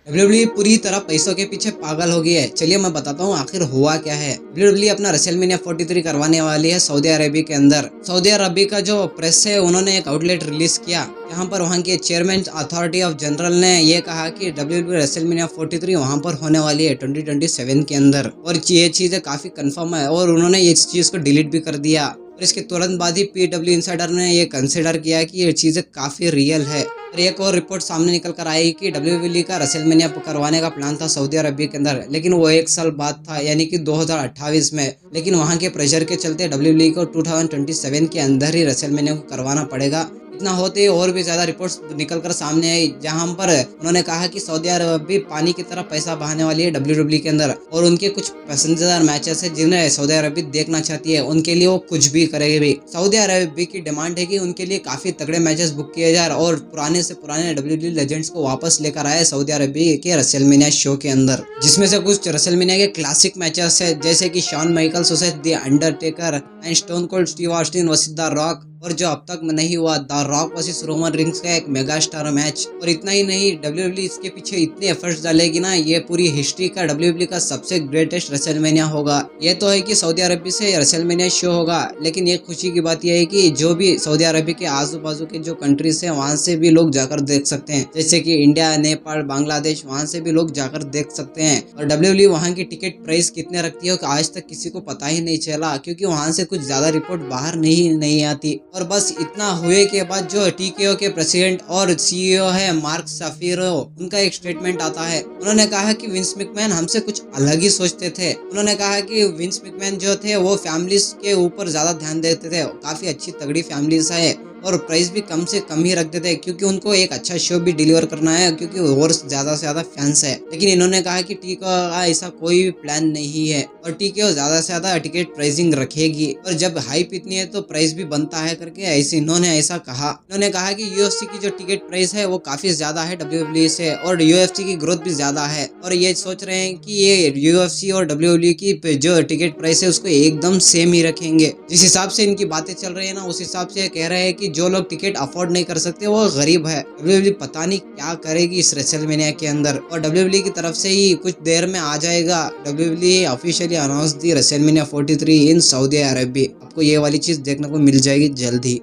WWE पूरी तरह पैसों के पीछे पागल हो गई है। चलिए मैं बताता हूँ आखिर हुआ क्या है। डब्ल्यूडब्ल्यूई अपना रेसलमेनिया 43 करवाने वाली है सऊदी अरेबिया के अंदर। सऊदी अरेबिया का जो प्रेस है उन्होंने एक आउटलेट रिलीज किया, जहाँ पर वहाँ के चेयरमैन अथॉरिटी ऑफ जनरल ने ये कहा कि डब्ल्यूडब्ल्यूई रेसलमेनिया 43 वहाँ पर होने वाली है 2027 के अंदर, और ये चीज़ें काफ़ी कंफर्म है और उन्होंने इस चीज़ को डिलीट भी कर दिया। और इसके तुरंत बाद ही PW इंसाइडर ने ये कंसिडर किया कि ये चीज़ें काफ़ी रियल है। और एक और रिपोर्ट सामने निकल कर आई कि डब्ल्यूडब्ल्यूई का रेसलमेनिया करवाने का प्लान था सऊदी अरबिया के अंदर, लेकिन वो 1 साल बाद था, यानी कि 2028 में। लेकिन वहाँ के प्रेशर के चलते डब्ल्यूडब्ल्यूई को 2027 के अंदर ही रेसलमेनिया को करवाना पड़ेगा। इतना होते ही और भी ज़्यादा रिपोर्ट्स निकल कर सामने आई, जहाँ पर उन्होंने कहा कि सऊदी अरब पानी की तरह पैसा बहाने वाली है डब्ल्यूडब्ल्यूई के अंदर, और उनके कुछ पसंदीदा मैचेस है जिन्हें सऊदी अरब देखना चाहती है, उनके लिए वो कुछ भी करेगी भी। सऊदी अरब की डिमांड है कि उनके लिए काफ़ी तगड़े मैचेस बुक किए जाए और पुराने से पुराने डब्ल्यूडब्ल्यूई लेजेंड्स को वापस लेकर आए सऊदी अरबिया के रेसलमेनिया शो के अंदर, जिसमें से कुछ रेसलमेनिया के क्लासिक मैचेस है, जैसे कि Shawn Michaels versus the Undertaker and Stone Cold Steve Austin versus the Rock, और जो अब तक नहीं हुआ the Rock versus Roman Reigns का एक मेगा स्टार मैच। और इतना ही नहीं, डब्ल्यूडब्ल्यूई इसके पीछे इतने एफर्ट्स डालेगी ना, ये पूरी हिस्ट्री का डब्ल्यूडब्ल्यूई का सबसे ग्रेटेस्ट रेसलमेनिया होगा। ये तो है कि सऊदी अरब से रेसलमेनिया शो होगा, लेकिन ये खुशी की बात यह है कि जो भी सऊदी अरब के आजू बाजू के जो कंट्रीज है वहाँ से भी लोग जाकर देख सकते हैं, जैसे कि इंडिया, नेपाल, बांग्लादेश, वहाँ से भी लोग जाकर देख सकते हैं। और डब्ल्यूडब्ल्यूई वहाँ की टिकट प्राइस कितने रखती है आज तक किसी को पता ही नहीं चला, क्योंकि वहाँ से कुछ ज्यादा रिपोर्ट बाहर नहीं आती। और बस इतना हुए के बाद जो TKO के प्रेसिडेंट और CEO है मार्क सफीरो, उनका एक स्टेटमेंट आता है। उन्होंने कहा कि विंस मैकमैन हमसे कुछ अलग ही सोचते थे। उन्होंने कहा कि विंस मैकमैन जो थे वो फैमिलीज के ऊपर ज्यादा ध्यान देते थे, काफी अच्छी तगड़ी फैमिलीज है, और प्राइस भी कम से कम ही रखते थे, क्योंकि उनको एक अच्छा शो भी डिलीवर करना है, क्योंकि और ज्यादा से ज्यादा फैंस है। लेकिन इन्होंने कहा कि TKO का ऐसा कोई भी प्लान नहीं है, और TKO ज्यादा से ज्यादा टिकट प्राइसिंग रखेगी, और जब हाइप इतनी है तो प्राइस भी बनता है करके ऐसे इन्होंने ऐसा कहा। इन्होंने कहा कि UFC की जो टिकट प्राइस है वो काफी ज्यादा है WWE से, और UFC की ग्रोथ भी ज्यादा है, और ये सोच रहे हैं कि ये UFC और WWE की जो टिकट प्राइस है उसको एकदम सेम ही रखेंगे। जिस हिसाब से इनकी बातें चल रही है ना, उस हिसाब से कह रहे हैं कि जो लोग टिकट अफोर्ड नहीं कर सकते वो गरीब है। डब्ल्यूडब्ल्यूई पता नहीं क्या करेगी इस रेसलमेनिया के अंदर, और डब्ल्यूडब्ल्यूई की तरफ से ही कुछ देर में आ जाएगा WWE officially announce the WrestleMania 43 in Saudi Arabia. आपको ये वाली चीज देखने को मिल जाएगी जल्द ही।